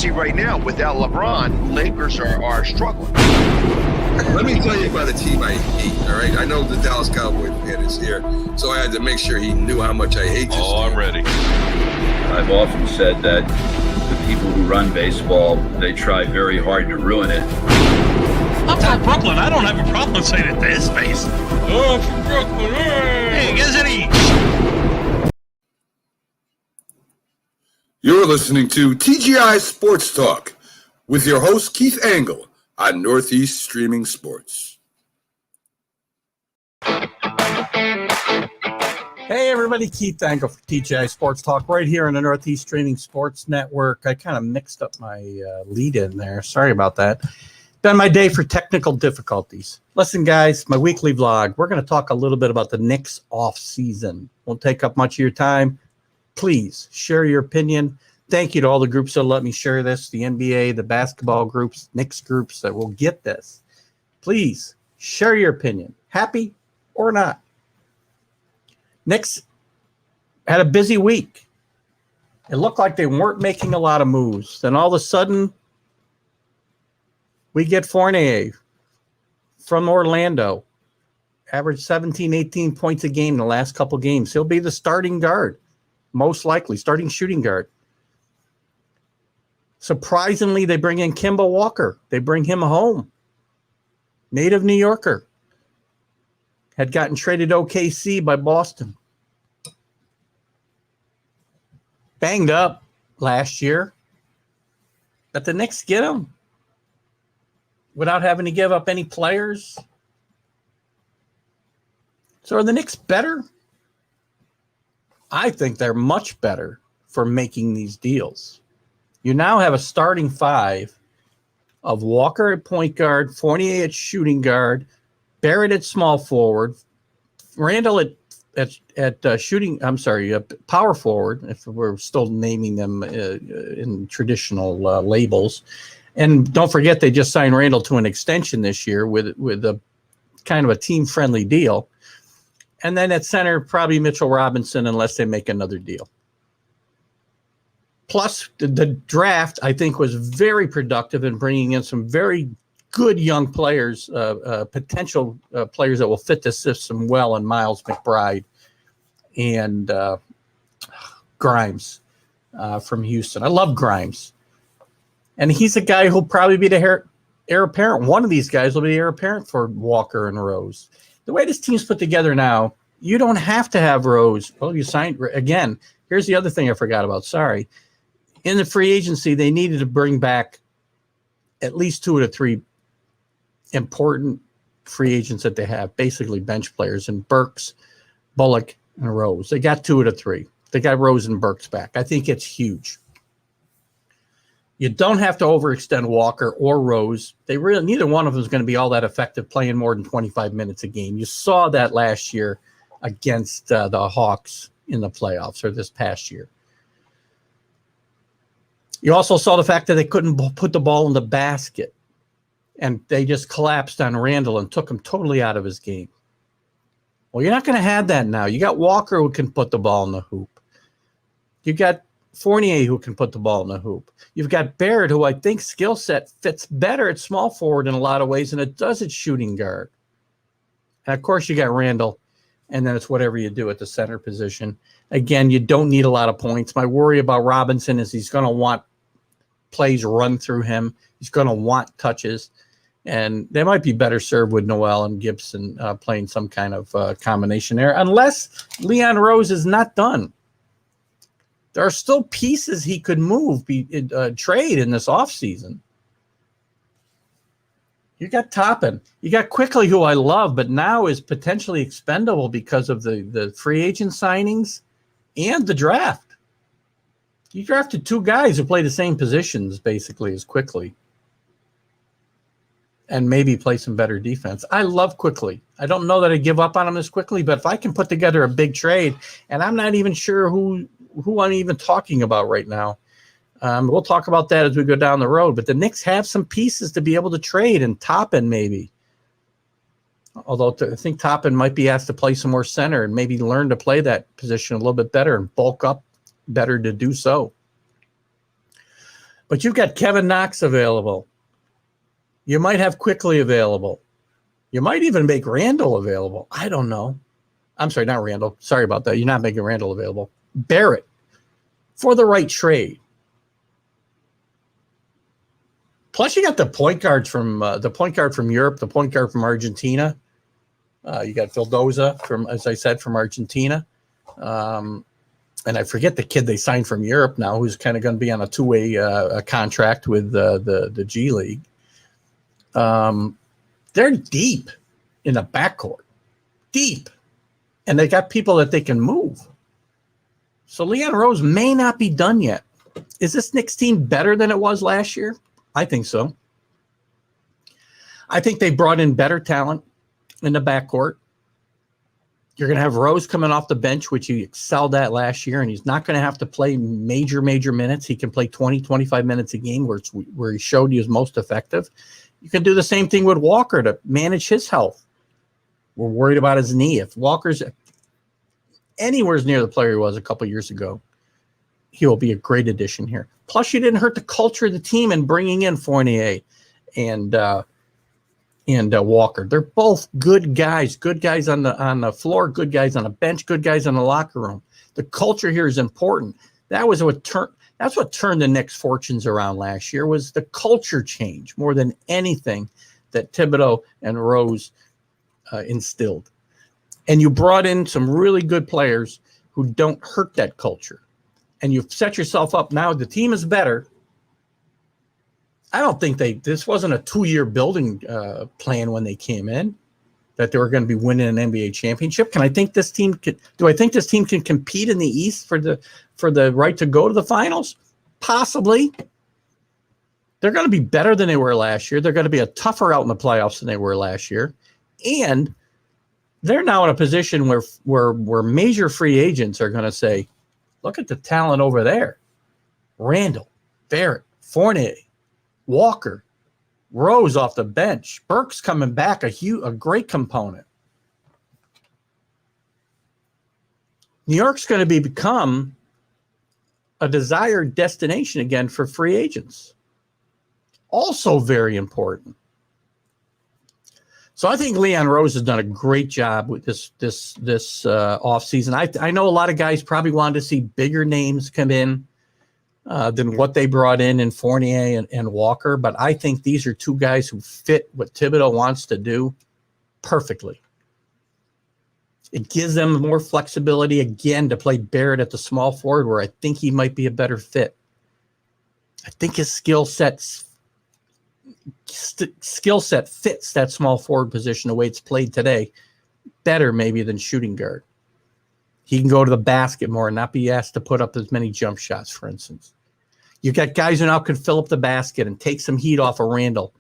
see right now, without LeBron, Lakers are struggling. Let me tell you about a team I hate, all right? I know the Dallas Cowboy fan is here, so I had to make sure he knew how much I hate this team. I'm ready. I've often said that the people who run baseball, they try very hard to ruin it. I'm from Brooklyn. I don't have a problem saying it to his face. Oh, I'm from Brooklyn. Hey, guess any. You're listening to TGI Sports Talk with your host, Keith Angle, on Northeast Streaming Sports. Hey everybody, Keith Angle for TGI Sports Talk right here on the Northeast Streaming Sports Network. I kind of mixed up my lead in there. Sorry about that. Been my day for technical difficulties. Listen, guys, my weekly vlog. We're going to talk a little bit about the Knicks off season. Won't take up much of your time. Please share your opinion. Thank you to all the groups that let me share this, the NBA, the basketball groups, Knicks groups that will get this. Please share your opinion, happy or not. Knicks had a busy week. It looked like they weren't making a lot of moves. Then all of a sudden, we get Fournier from Orlando. Averaged 17, 18 points a game in the last couple games. He'll be the starting guard, most likely, starting shooting guard. Surprisingly, they bring in Kemba Walker. They bring him home. Native New Yorker. Had gotten traded to OKC by Boston. Banged up last year. But the Knicks get him without having to give up any players. So are the Knicks better? I think they're much better for making these deals. You now have a starting five of Walker at point guard, Fournier at shooting guard, Barrett at small forward, Randall at shooting. I'm sorry, power forward. If we're still naming them in traditional labels, and don't forget they just signed Randall to an extension this year with a kind of a team friendly deal, and then at center probably Mitchell Robinson unless they make another deal. Plus the draft I think was very productive in bringing in some very good young players, potential players that will fit the system well, and Miles McBride and Grimes from Houston. I love Grimes. And he's a guy who'll probably be the heir apparent. One of these guys will be the heir apparent for Walker and Rose. The way this team's put together now, you don't have to have Rose. Well, you signed again. Here's the other thing I forgot about. Sorry. In the free agency, they needed to bring back at least 2 to 3 important free agents that they have, basically bench players, and Burks, Bullock, and Rose. They got 2 to 3. They got Rose and Burks back. I think it's huge. You don't have to overextend Walker or Rose. Neither one of them is going to be all that effective playing more than 25 minutes a game. You saw that last year against the Hawks in the playoffs, or this past year. You also saw the fact that they couldn't put the ball in the basket, and they just collapsed on Randall and took him totally out of his game. Well, you're not going to have that now. You got Walker who can put the ball in the hoop. You got Fournier who can put the ball in the hoop. You've got Barrett, who I think skill set fits better at small forward in a lot of ways than it does at shooting guard. And of course, you got Randall, and then it's whatever you do at the center position. Again, you don't need a lot of points. My worry about Robinson is he's going to want plays run through him. He's going to want touches. And they might be better served with Noel and Gibson playing some kind of combination there, unless Leon Rose is not done. There are still pieces he could move, trade in this offseason. You got Toppin. You got Quickly, who I love, but now is potentially expendable because of the free agent signings and the draft. You drafted 2 guys who play the same positions, basically, as Quickly, and maybe play some better defense. I love Quickly. I don't know that I give up on him as quickly, but if I can put together a big trade, and I'm not even sure who I'm even talking about right now. We'll talk about that as we go down the road. But the Knicks have some pieces to be able to trade, and Toppin maybe. Although I think Toppin might be asked to play some more center and maybe learn to play that position a little bit better and bulk up better to do so. But you've got Kevin Knox available. You might have Quickly available. You might even make Randall available. I don't know. I'm sorry, not Randall. Sorry about that. You're not making Randall available. Barrett for the right trade. Plus, you got the point guard from Europe, the point guard from Argentina. You got Vildoza from, as I said, from Argentina. And I forget the kid they signed from Europe now, who's kind of going to be on a two-way contract with the G League. They're deep in the backcourt, deep, and they got people that they can move. So Leon Rose may not be done yet. Is this Knicks team better than it was last year? I think so. I think they brought in better talent in the backcourt. You're going to have Rose coming off the bench, which he excelled at last year, and he's not going to have to play major minutes. He can play 20, 25 minutes a game where he showed he was most effective. You can do the same thing with Walker to manage his health. We're worried about his knee. If Walker's anywhere near the player he was a couple years ago, he will be a great addition here. Plus, you didn't hurt the culture of the team in bringing in Fournier and Walker. They're both good guys on the floor, good guys on the bench, good guys in the locker room. The culture here is important. That's what turned the Knicks' fortunes around last year, was the culture change more than anything that Thibodeau and Rose instilled. And you brought in some really good players who don't hurt that culture. And you've set yourself up now. The team is better. I don't think this wasn't a 2-year building plan when they came in, that they were going to be winning an NBA championship. Do I think this team can compete in the East for the right to go to the finals? Possibly. They're going to be better than they were last year. They're going to be a tougher out in the playoffs than they were last year. And they're now in a position where major free agents are going to say, look at the talent over there. Randall, Barrett, Fournier, Walker, Rose off the bench. Burke's coming back, a great component. New York's going to become a desired destination again for free agents. Also very important. So I think Leon Rose has done a great job with this offseason. I know a lot of guys probably wanted to see bigger names come in than what they brought in Fournier and Walker, but I think these are two guys who fit what Thibodeau wants to do perfectly. It gives them more flexibility, again, to play Barrett at the small forward, where I think he might be a better fit. I think his skill set fits that small forward position the way it's played today better maybe than shooting guard. He can go to the basket more and not be asked to put up as many jump shots, for instance. You've got guys who now can fill up the basket and take some heat off of Randall,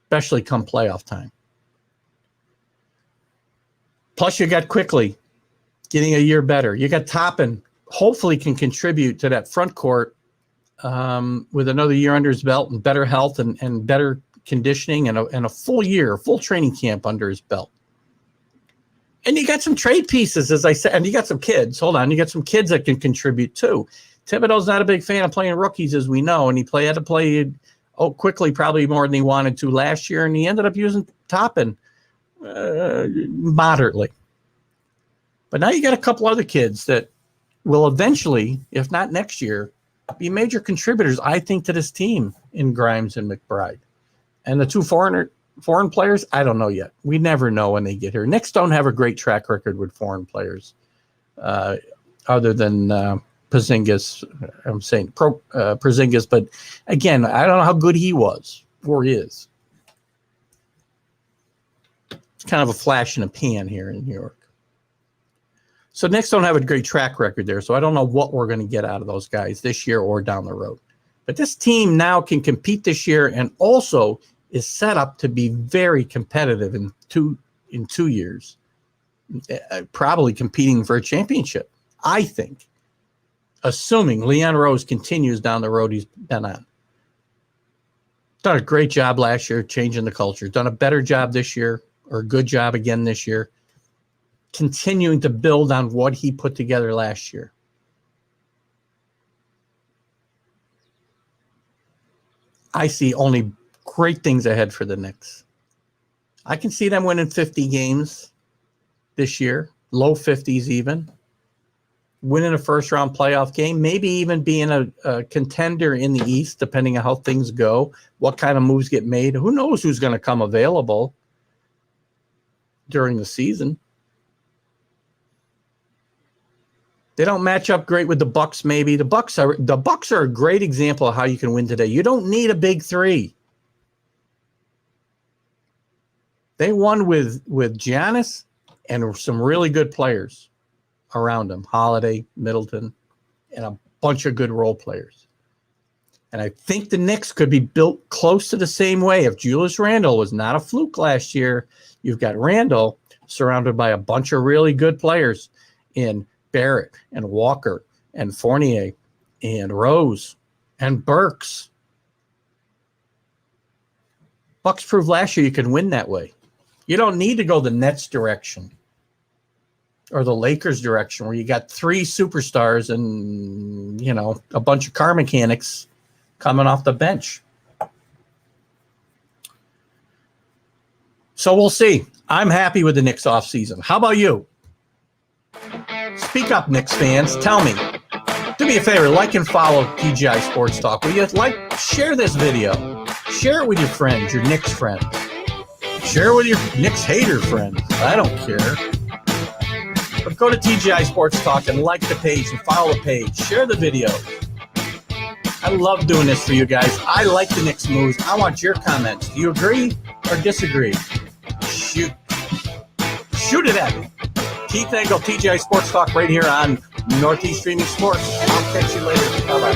especially come playoff time. Plus, you got Quickly getting a year better. You got Toppin, hopefully can contribute to that front court with another year under his belt and better health and better conditioning and a full training camp under his belt. And you got some trade pieces, as I said, and you got some kids. Hold on. You got some kids that can contribute too. Thibodeau's not a big fan of playing rookies, as we know, and he had to play Quickly probably more than he wanted to last year, and he ended up using Toppin moderately. But now you got a couple other kids that will eventually, if not next year, be major contributors, I think, to this team in Grimes and McBride. And the two foreign players, I don't know yet. We never know when they get here. Knicks don't have a great track record with foreign players, other than Porzingis. I'm saying Porzingis, but again, I don't know how good he was or is. It's kind of a flash in a pan here in New York. So Knicks don't have a great track record there, so I don't know what we're going to get out of those guys this year or down the road. But this team now can compete this year and also is set up to be very competitive in two years, probably competing for a championship, I think, assuming Leon Rose continues down the road he's been on. Done a great job last year changing the culture. Done a better job this year, or a good job again this year, continuing to build on what he put together last year. I see only great things ahead for the Knicks. I can see them winning 50 games this year, low 50s even, winning a first-round playoff game, maybe even being a contender in the East, depending on how things go, what kind of moves get made. Who knows who's going to come available during the season. They don't match up great with the Bucks. Maybe the Bucks are a great example of how you can win today. You don't need a big three. They won with Giannis and some really good players around him, Holiday, Middleton, and a bunch of good role players. And I think the Knicks could be built close to the same way. If Julius Randle was not a fluke last year, you've got Randle surrounded by a bunch of really good players in Barrett and Walker and Fournier and Rose and Burks. Bucks proved last year you can win that way. You don't need to go the Nets direction or the Lakers direction where you got three superstars and, you know, a bunch of car mechanics coming off the bench. So we'll see. I'm happy with the Knicks offseason. How about you? Speak up, Knicks fans. Tell me. Do me a favor, like and follow TGI Sports Talk. Will you share this video? Share it with your friends, your Knicks friends. Share it with your Knicks hater friends. I don't care. But go to TGI Sports Talk and like the page and follow the page. Share the video. I love doing this for you guys. I like the Knicks moves. I want your comments. Do you agree or disagree? Shoot it at me. Keith Engel, TGI Sports Talk right here on Northeast Streaming Sports. I'll catch you later. Bye-bye.